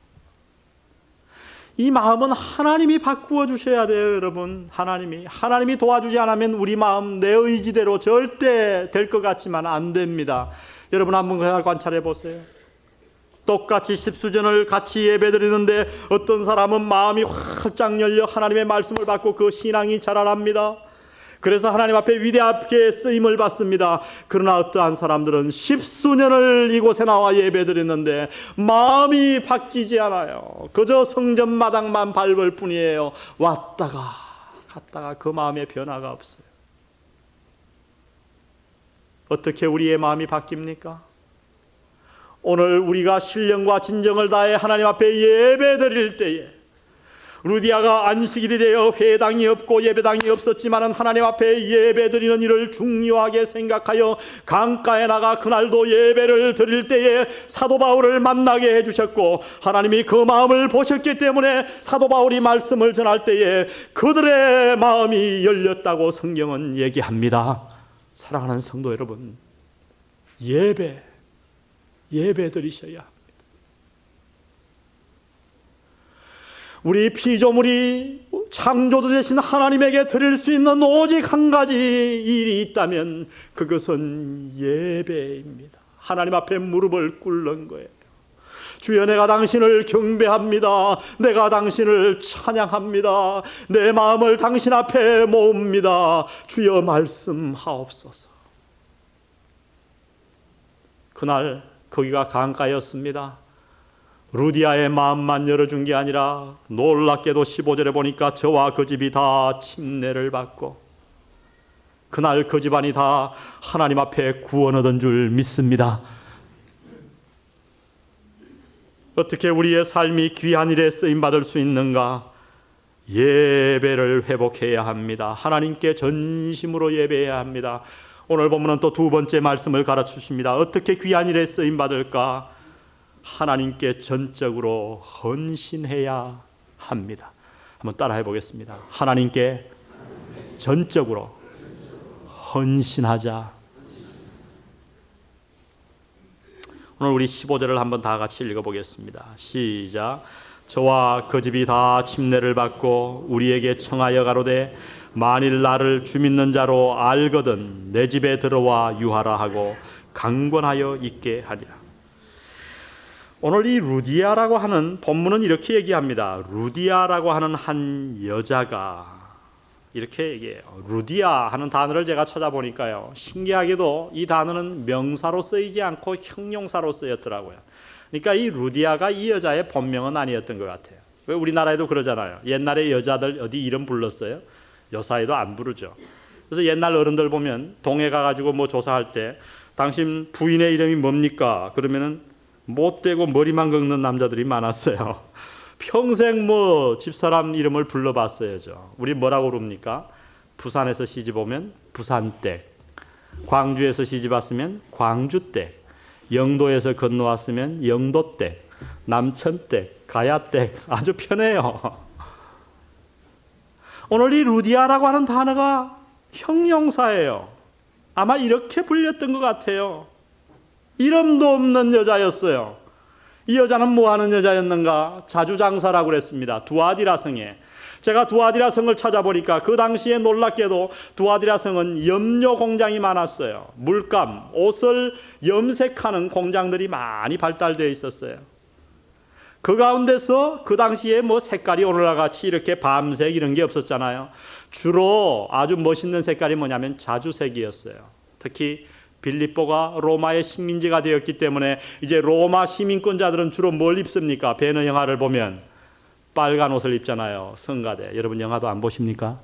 이 마음은 하나님이 바꾸어 주셔야 돼요, 여러분. 하나님이 도와주지 않으면 우리 마음 내 의지대로 절대 될 것 같지만 안 됩니다. 여러분 한번 그걸 관찰해 보세요. 똑같이 십수전을 같이 예배드리는데 어떤 사람은 마음이 활짝 열려 하나님의 말씀을 받고 그 신앙이 자라납니다. 그래서 하나님 앞에 위대하게 쓰임을 받습니다. 그러나 어떠한 사람들은 십수년을 이곳에 나와 예배드렸는데 마음이 바뀌지 않아요. 그저 성전 마당만 밟을 뿐이에요. 왔다가 갔다가 그 마음의 변화가 없어요. 어떻게 우리의 마음이 바뀝니까? 오늘 우리가 신령과 진정을 다해 하나님 앞에 예배드릴 때에, 루디아가 안식일이 되어 회당이 없고 예배당이 없었지만 하나님 앞에 예배드리는 일을 중요하게 생각하여 강가에 나가 그날도 예배를 드릴 때에 사도 바울을 만나게 해주셨고, 하나님이 그 마음을 보셨기 때문에 사도 바울이 말씀을 전할 때에 그들의 마음이 열렸다고 성경은 얘기합니다. 사랑하는 성도 여러분, 예배 드리셔야 합니다. 우리 피조물이 창조주 되신 하나님에게 드릴 수 있는 오직 한 가지 일이 있다면 그것은 예배입니다. 하나님 앞에 무릎을 꿇는 거예요. 주여, 내가 당신을 경배합니다. 내가 당신을 찬양합니다. 내 마음을 당신 앞에 모읍니다. 주여 말씀하옵소서. 그날 거기가 강가였습니다. 루디아의 마음만 열어준 게 아니라 놀랍게도 15절에 보니까 저와 그 집이 다 침례를 받고 그날 그 집안이 다 하나님 앞에 구원 얻은 줄 믿습니다. 어떻게 우리의 삶이 귀한 일에 쓰임받을 수 있는가? 예배를 회복해야 합니다. 하나님께 전심으로 예배해야 합니다. 오늘 본문은 또 두 번째 말씀을 가르치십니다. 어떻게 귀한 일에 쓰임받을까? 하나님께 전적으로 헌신해야 합니다. 한번 따라해 보겠습니다. 하나님께 전적으로 헌신하자. 오늘 우리 15절을 한번 다 같이 읽어보겠습니다. 시작. 저와 그 집이 다 침례를 받고 우리에게 청하여 가로되 만일 나를 주 믿는 자로 알거든 내 집에 들어와 유하라 하고 강권하여 있게 하리라. 오늘 이 루디아라고 하는 본문은 이렇게 얘기합니다. 루디아라고 하는 한 여자가 이렇게 얘기해요. 루디아 하는 단어를 제가 찾아보니까요, 신기하게도 이 단어는 명사로 쓰이지 않고 형용사로 쓰였더라고요. 그러니까 이 루디아가 이 여자의 본명은 아니었던 것 같아요. 왜 우리나라에도 그러잖아요. 옛날에 여자들 어디 이름 불렀어요? 요사이도 안 부르죠. 그래서 옛날 어른들 보면 동해 가가지고 뭐 조사할 때 당신 부인의 이름이 뭡니까? 그러면은 못되고 머리만 긁는 남자들이 많았어요. 평생 뭐 집사람 이름을 불러봤어요. 우리 뭐라고 부릅니까? 부산에서 시집 오면 부산댁, 광주에서 시집 왔으면 광주댁, 영도에서 건너왔으면 영도댁, 남천댁, 가야댁. 아주 편해요. 오늘 이 루디아라고 하는 단어가 형용사예요. 아마 이렇게 불렸던 것 같아요. 이름도 없는 여자였어요. 이 여자는 뭐 하는 여자였는가? 자주장사라고 그랬습니다. 두아디라 성에. 제가 두아디라 성을 찾아보니까 그 당시에 놀랍게도 두아디라 성은 염료 공장이 많았어요. 물감, 옷을 염색하는 공장들이 많이 발달되어 있었어요. 그 가운데서 그 당시에 뭐 색깔이 오늘날 같이 이렇게 밤색 이런 게 없었잖아요. 주로 아주 멋있는 색깔이 뭐냐면 자주색이었어요. 특히 빌립보가 로마의 식민지가 되었기 때문에 이제 로마 시민권자들은 주로 뭘 입습니까? 베너 영화를 보면 빨간 옷을 입잖아요. 성가대. 여러분 영화도 안 보십니까?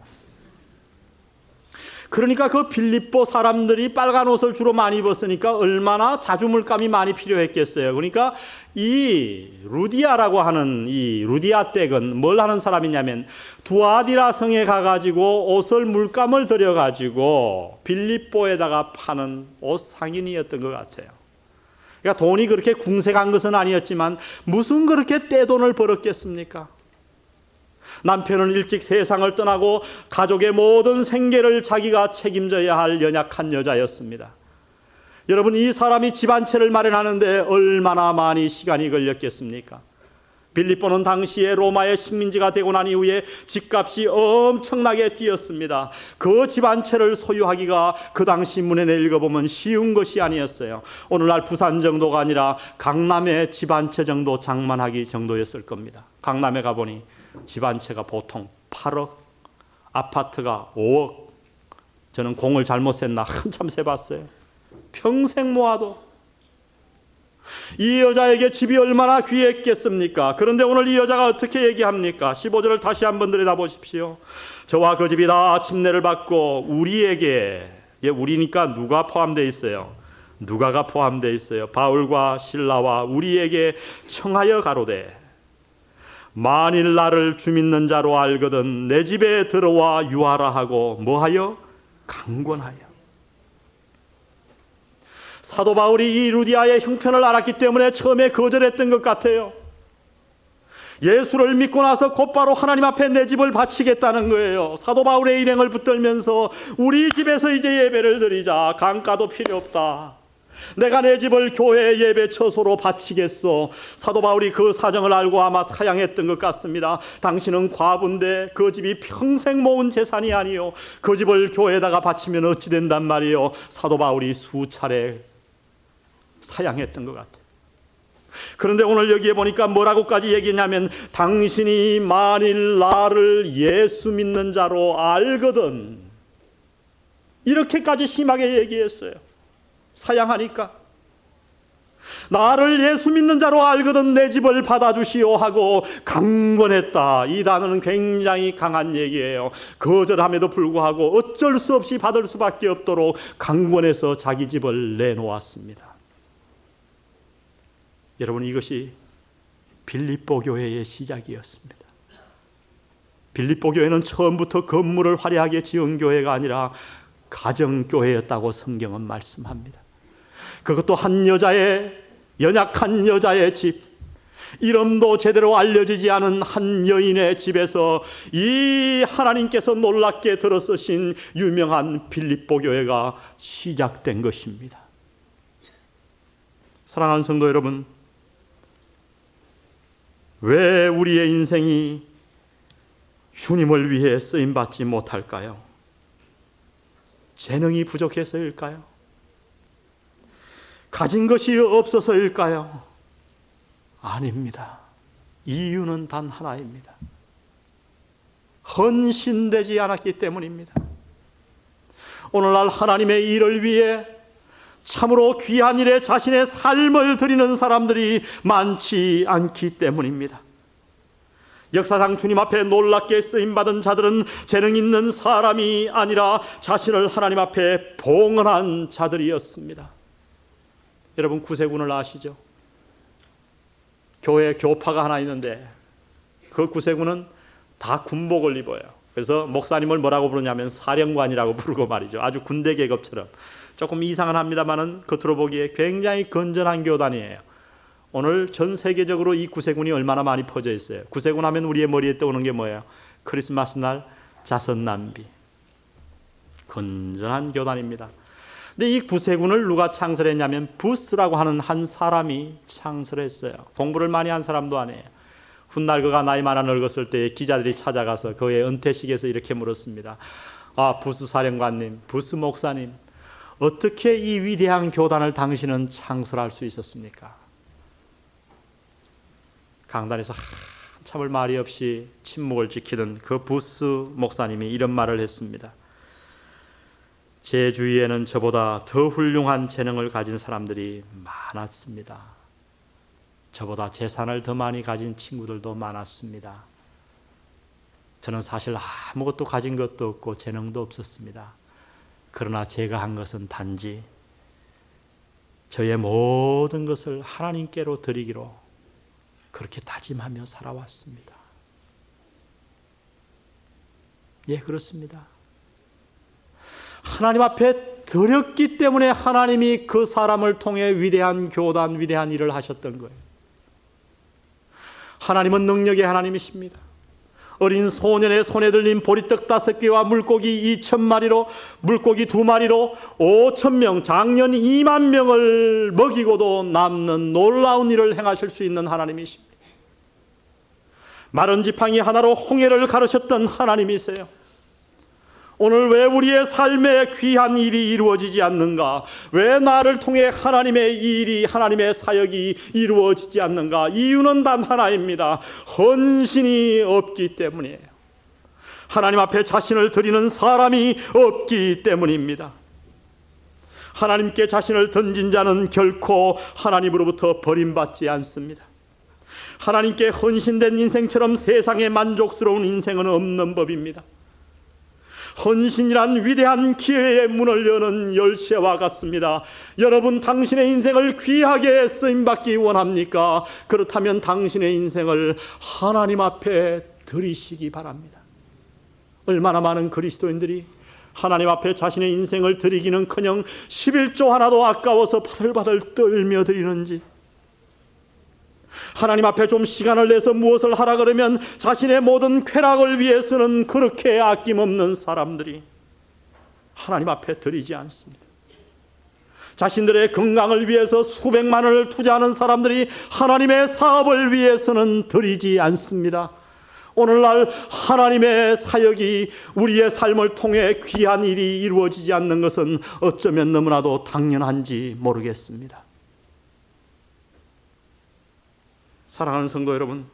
그러니까 그 빌립보 사람들이 빨간 옷을 주로 많이 입었으니까 얼마나 자주물감이 많이 필요했겠어요. 그러니까 이 루디아라고 하는 이 루디아 댁은 뭘 하는 사람이냐면 두아디라 성에 가가지고 옷을 물감을 들여가지고 빌립보에다가 파는 옷 상인이었던 것 같아요. 그러니까 돈이 그렇게 궁색한 것은 아니었지만 무슨 그렇게 떼돈을 벌었겠습니까? 남편은 일찍 세상을 떠나고 가족의 모든 생계를 자기가 책임져야 할 연약한 여자였습니다. 여러분, 이 사람이 집 한 채를 마련하는데 얼마나 많이 시간이 걸렸겠습니까? 빌립보는 당시에 로마의 식민지가 되고 난 이후에 집값이 엄청나게 뛰었습니다. 그 집 한 채를 소유하기가 그 당시 문헌에 읽어보면 쉬운 것이 아니었어요. 오늘날 부산 정도가 아니라 강남에 집 한 채 정도 장만하기 정도였을 겁니다. 강남에 가보니 집 한 채가 보통 8억, 아파트가 5억. 저는 공을 잘못 셌나 한참 세봤어요. 평생 모아도. 이 여자에게 집이 얼마나 귀했겠습니까? 그런데 오늘 이 여자가 어떻게 얘기합니까? 15절을 다시 한번 들여다보십시오. 저와 그 집이 다 침례를 받고 우리에게, 우리니까 누가 포함되어 있어요? 누가가 포함되어 있어요. 바울과 실라와 우리에게 청하여 가로되 만일 나를 주 믿는 자로 알거든 내 집에 들어와 유하라 하고 뭐하여? 강권하여. 사도 바울이 이 루디아의 형편을 알았기 때문에 처음에 거절했던 것 같아요. 예수를 믿고 나서 곧바로 하나님 앞에 내 집을 바치겠다는 거예요. 사도 바울의 일행을 붙들면서 우리 집에서 이제 예배를 드리자. 강가도 필요 없다. 내가 내 집을 교회 예배 처소로 바치겠소. 사도 바울이 그 사정을 알고 아마 사양했던 것 같습니다. 당신은 과부인데 그 집이 평생 모은 재산이 아니요 그 집을 교회에다가 바치면 어찌 된단 말이요. 사도 바울이 수차례 사양했던 것 같아요. 그런데 오늘 여기에 보니까 뭐라고까지 얘기냐면 당신이 만일 나를 예수 믿는 자로 알거든, 이렇게까지 심하게 얘기했어요. 사양하니까 나를 예수 믿는 자로 알거든 내 집을 받아주시오 하고 강권했다. 이 단어는 굉장히 강한 얘기예요. 거절함에도 불구하고 어쩔 수 없이 받을 수밖에 없도록 강권해서 자기 집을 내놓았습니다. 여러분, 이것이 빌립보 교회의 시작이었습니다. 빌립보 교회는 처음부터 건물을 화려하게 지은 교회가 아니라 가정교회였다고 성경은 말씀합니다. 그것도 한 여자의, 연약한 여자의 집, 이름도 제대로 알려지지 않은 한 여인의 집에서 이 하나님께서 놀랍게 들어서신 유명한 빌립보 교회가 시작된 것입니다. 사랑하는 성도 여러분, 왜 우리의 인생이 주님을 위해 쓰임받지 못할까요? 재능이 부족해서일까요? 가진 것이 없어서일까요? 아닙니다. 이유는 단 하나입니다. 헌신되지 않았기 때문입니다. 오늘날 하나님의 일을 위해 참으로 귀한 일에 자신의 삶을 드리는 사람들이 많지 않기 때문입니다. 역사상 주님 앞에 놀랍게 쓰임받은 자들은 재능 있는 사람이 아니라 자신을 하나님 앞에 봉헌한 자들이었습니다. 여러분, 구세군을 아시죠? 교회 교파가 하나 있는데 그 구세군은 다 군복을 입어요. 그래서 목사님을 뭐라고 부르냐면 사령관이라고 부르고 말이죠. 아주 군대 계급처럼. 조금 이상은 합니다만은 겉으로 보기에 굉장히 건전한 교단이에요. 오늘 전 세계적으로 이 구세군이 얼마나 많이 퍼져 있어요. 구세군 하면 우리의 머리에 떠오르는 게 뭐예요? 크리스마스 날 자선 낭비. 건전한 교단입니다. 근데 이 구세군을 누가 창설했냐면 부스라고 하는 한 사람이 창설했어요. 공부를 많이 한 사람도 아니에요. 훗날 그가 나이 많아 늙었을 때 기자들이 찾아가서 그의 은퇴식에서 이렇게 물었습니다. 아, 부스 사령관님, 부스 목사님, 어떻게 이 위대한 교단을 당신은 창설할 수 있었습니까? 강단에서 한참을 말이 없이 침묵을 지키던 그 부스 목사님이 이런 말을 했습니다. 제 주위에는 저보다 더 훌륭한 재능을 가진 사람들이 많았습니다. 저보다 재산을 더 많이 가진 친구들도 많았습니다. 저는 사실 아무것도 가진 것도 없고 재능도 없었습니다. 그러나 제가 한 것은 단지 저의 모든 것을 하나님께로 드리기로 그렇게 다짐하며 살아왔습니다. 예, 그렇습니다. 하나님 앞에 드렸기 때문에 하나님이 그 사람을 통해 위대한 교단, 위대한 일을 하셨던 거예요. 하나님은 능력의 하나님이십니다. 어린 소년의 손에 들린 보리떡 5개와 물고기 2,000마리로, 물고기 2마리로 5,000명, 장년 2만 명을 먹이고도 남는 놀라운 일을 행하실 수 있는 하나님이십니다. 마른 지팡이 하나로 홍해를 가르셨던 하나님이세요. 오늘 왜 우리의 삶에 귀한 일이 이루어지지 않는가? 왜 나를 통해 하나님의 일이, 하나님의 사역이 이루어지지 않는가? 이유는 단 하나입니다. 헌신이 없기 때문이에요. 하나님 앞에 자신을 드리는 사람이 없기 때문입니다. 하나님께 자신을 던진 자는 결코 하나님으로부터 버림받지 않습니다. 하나님께 헌신된 인생처럼 세상에 만족스러운 인생은 없는 법입니다. 헌신이란 위대한 기회의 문을 여는 열쇠와 같습니다. 여러분, 당신의 인생을 귀하게 쓰임받기 원합니까? 그렇다면 당신의 인생을 하나님 앞에 드리시기 바랍니다. 얼마나 많은 그리스도인들이 하나님 앞에 자신의 인생을 드리기는커녕 11조 하나도 아까워서 바들바들 떨며 드리는지, 하나님 앞에 좀 시간을 내서 무엇을 하라 그러면 자신의 모든 쾌락을 위해서는 그렇게 아낌없는 사람들이 하나님 앞에 드리지 않습니다. 자신들의 건강을 위해서 수백만 원을 투자하는 사람들이 하나님의 사업을 위해서는 드리지 않습니다. 오늘날 하나님의 사역이 우리의 삶을 통해 귀한 일이 이루어지지 않는 것은 어쩌면 너무나도 당연한지 모르겠습니다. 사랑하는 성도 여러분,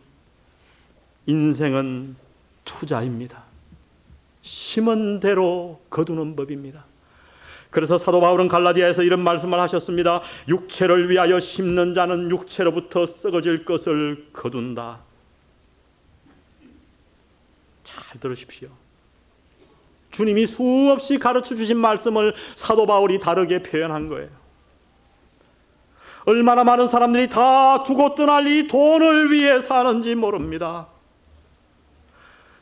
인생은 투자입니다. 심은 대로 거두는 법입니다. 그래서 사도 바울은 갈라디아에서 이런 말씀을 하셨습니다. 육체를 위하여 심는 자는 육체로부터 썩어질 것을 거둔다. 잘 들으십시오. 주님이 수없이 가르쳐 주신 말씀을 사도 바울이 다르게 표현한 거예요. 얼마나 많은 사람들이 다 두고 떠날 이 돈을 위해 사는지 모릅니다.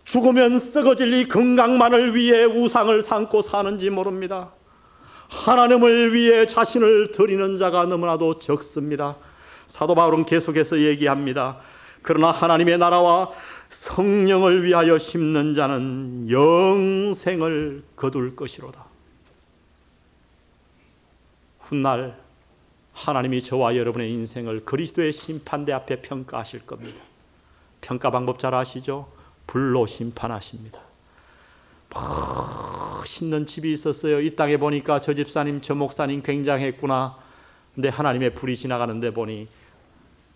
죽으면 썩어질 이 건강만을 위해 우상을 삼고 사는지 모릅니다. 하나님을 위해 자신을 드리는 자가 너무나도 적습니다. 사도 바울은 계속해서 얘기합니다. 그러나 하나님의 나라와 성령을 위하여 심는 자는 영생을 거둘 것이로다. 훗날 하나님이 저와 여러분의 인생을 그리스도의 심판대 앞에 평가하실 겁니다. 평가 방법 잘 아시죠? 불로 심판하십니다. 멋있는 집이 있었어요. 이 땅에 보니까 저 집사님 저 목사님 굉장했구나. 근데 하나님의 불이 지나가는데 보니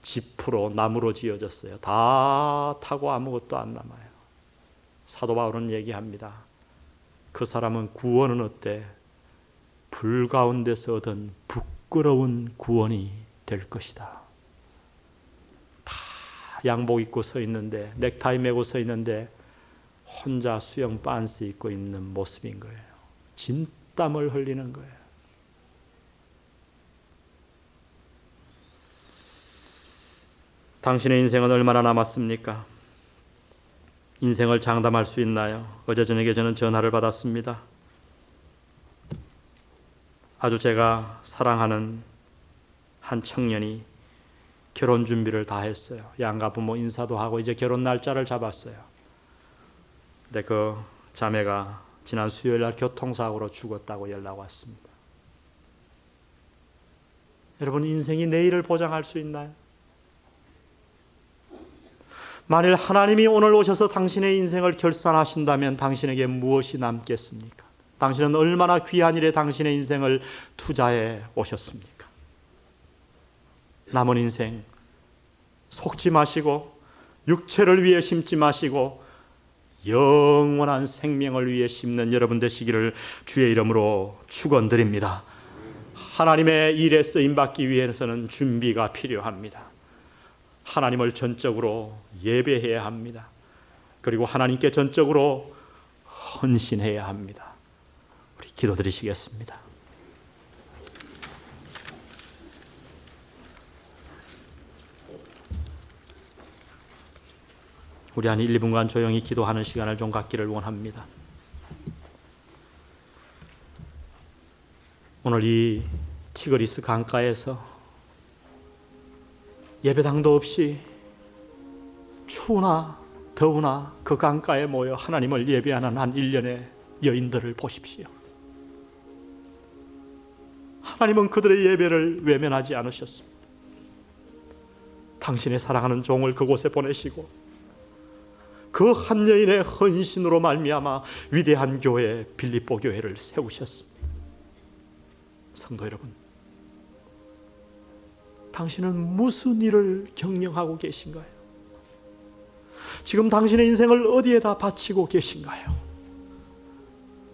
지프로 나무로 지어졌어요. 다 타고 아무것도 안 남아요. 사도 바울은 얘기합니다. 그 사람은 구원은 어때? 불 가운데서 얻은 부끄러운 구원이 될 것이다. 다 양복 입고 서 있는데, 넥타이 메고 서 있는데 혼자 수영 빤스 입고 있는 모습인 거예요. 진땀을 흘리는 거예요. 당신의 인생은 얼마나 남았습니까? 인생을 장담할 수 있나요? 어제 저녁에 저는 전화를 받았습니다. 아주 제가 사랑하는 한 청년이 결혼 준비를 다 했어요. 양가 부모 인사도 하고 이제 결혼 날짜를 잡았어요. 근데 그 자매가 지난 수요일 날 교통사고로 죽었다고 연락 왔습니다. 여러분, 인생이 내일을 보장할 수 있나요? 만일 하나님이 오늘 오셔서 당신의 인생을 결산하신다면 당신에게 무엇이 남겠습니까? 당신은 얼마나 귀한 일에 당신의 인생을 투자해 오셨습니까? 남은 인생 속지 마시고 육체를 위해 심지 마시고 영원한 생명을 위해 심는 여러분 되시기를 주의 이름으로 축원드립니다. 하나님의 일에 쓰임받기 위해서는 준비가 필요합니다. 하나님을 전적으로 예배해야 합니다. 그리고 하나님께 전적으로 헌신해야 합니다. 우리 기도드리시겠습니다. 우리 한 1, 2분간 조용히 기도하는 시간을 좀 갖기를 원합니다. 오늘 이 티그리스 강가에서 예배당도 없이 추우나 더우나 그 강가에 모여 하나님을 예배하는 한 1년의 여인들을 보십시오. 하나님은 그들의 예배를 외면하지 않으셨습니다. 당신의 사랑하는 종을 그곳에 보내시고 그 한 여인의 헌신으로 말미암아 위대한 교회 빌립보 교회를 세우셨습니다. 성도 여러분, 당신은 무슨 일을 경영하고 계신가요? 지금 당신의 인생을 어디에다 바치고 계신가요?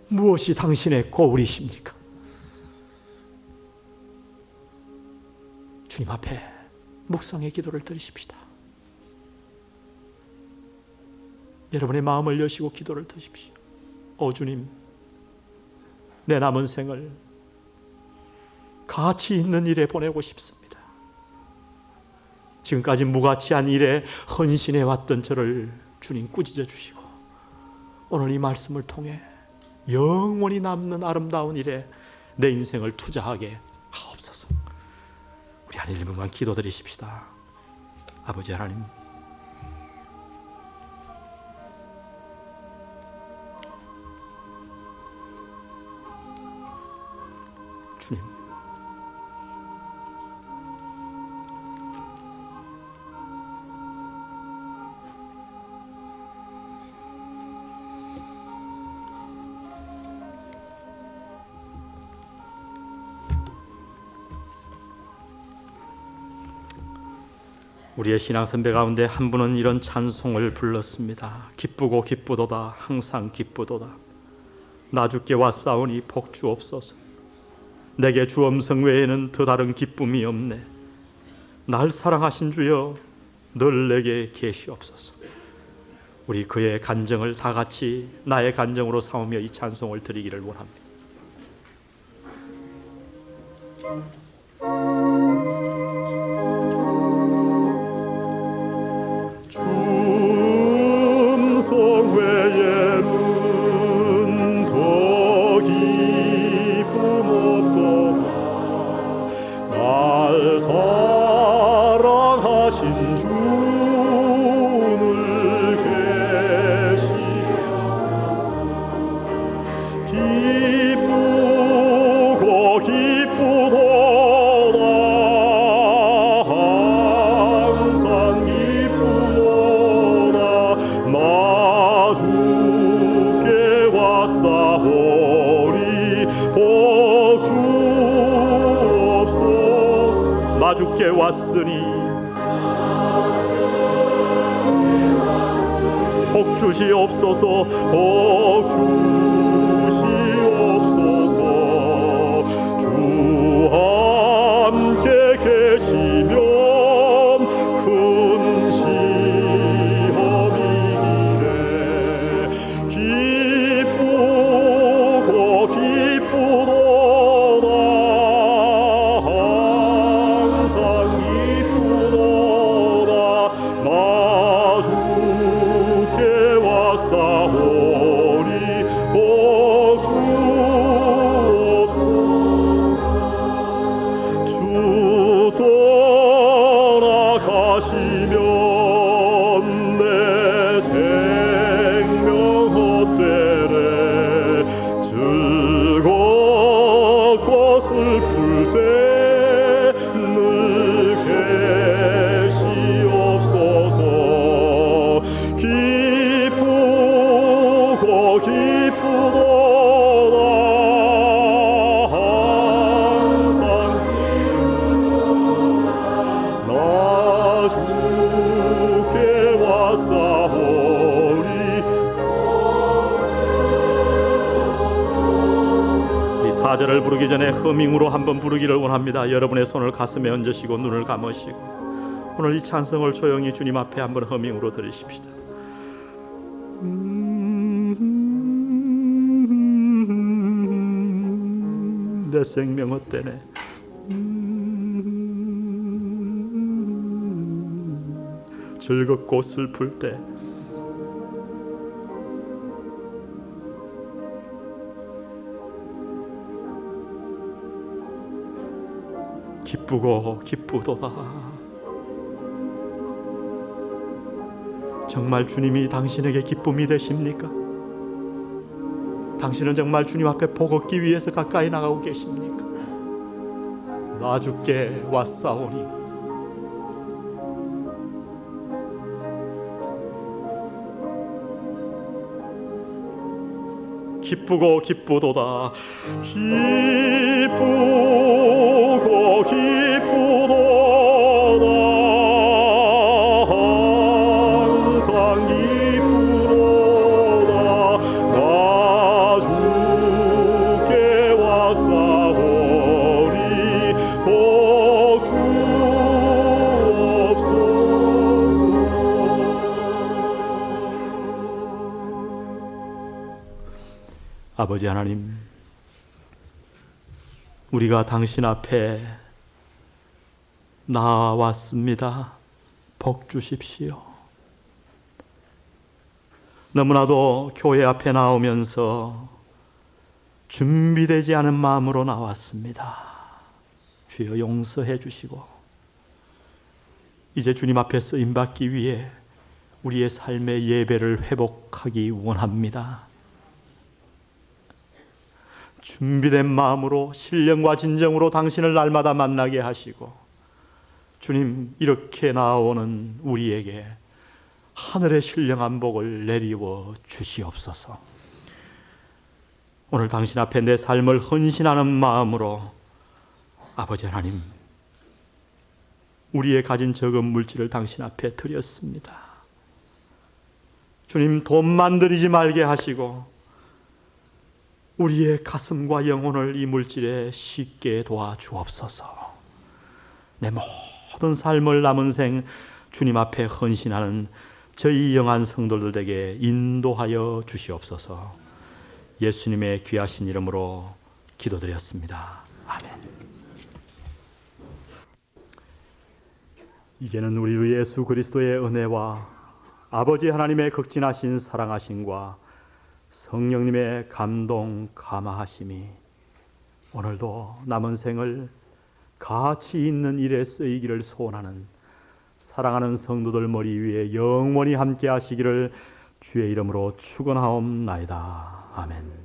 무엇이 당신의 고울이십니까? 주님 앞에 묵상의 기도를 드리십시다. 여러분의 마음을 여시고 기도를 드십시오. 오 주님, 내 남은 생을 가치 있는 일에 보내고 싶습니다. 지금까지 무가치한 일에 헌신해 왔던 저를 주님 꾸짖어 주시고 오늘 이 말씀을 통해 영원히 남는 아름다운 일에 내 인생을 투자하게 하옵소서. 우리 한 1분간 기도드리십시다. 아버지 하나님, 주님, 우리의 신앙 선배 가운데 한 분은 이런 찬송을 불렀습니다. 기쁘고 기쁘도다, 항상 기쁘도다. 나 주께 왔사오니 복 주옵소서. 내게 주 음성 외에는 더 다른 기쁨이 없네. 날 사랑하신 주여, 늘 내게 계시옵소서. 우리 그의 간정을 다 같이 나의 간정으로 삼으며 이 찬송을 드리기를 원합니다. 주께 왔으니 복 주시옵소서. 복 주시옵소서. 주 함께 계시면 큰 시험이기래. 기쁘고 기쁘도다. 주께 왔사오니. 이 4절을 부르기 전에 허밍으로 한번 부르기를 원합니다. 여러분의 손을 가슴에 얹으시고 눈을 감으시고 오늘 이 찬송을 조용히 주님 앞에 한번 허밍으로 들으십시다. 내 생명 헛되네. 즐겁고 슬플 때 기쁘고 기쁘도다. 정말 주님이 당신에게 기쁨이 되십니까? 당신은 정말 주님 앞에 복 얻기 위해서 가까이 나가고 계십니까? 나 주께 왔사오니. 기쁘고 기쁘도다. 기쁘고 기쁘도다. 항상 기쁘도다. 나 주께 왔사오니 복 주옵소서. 아버지 하나님, 우리가 당신 앞에 나왔습니다. 복 주십시오. 너무나도 교회 앞에 나오면서 준비되지 않은 마음으로 나왔습니다. 주여 용서해 주시고 이제 주님 앞에 쓰임받기 위해 우리의 삶의 예배를 회복하기 원합니다. 준비된 마음으로 신령과 진정으로 당신을 날마다 만나게 하시고 주님, 이렇게 나아오는 우리에게 하늘의 신령한 복을 내리워 주시옵소서. 오늘 당신 앞에 내 삶을 헌신하는 마음으로 아버지 하나님, 우리의 가진 적은 물질을 당신 앞에 드렸습니다. 주님, 돈만 들이지 말게 하시고 우리의 가슴과 영혼을 이 물질에 싣게 도와주옵소서. 내 모든 삶을 남은 생 주님 앞에 헌신하는 저희 영한 성도들에게 인도하여 주시옵소서. 예수님의 귀하신 이름으로 기도드렸습니다. 아멘. 이제는 우리 주 예수 그리스도의 은혜와 아버지 하나님의 극진하신 사랑하심과 성령님의 감동 감화하심이 오늘도 남은 생을 가치 있는 일에 쓰이기를 소원하는 사랑하는 성도들 머리 위에 영원히 함께 하시기를 주의 이름으로 축원하옵나이다. 아멘.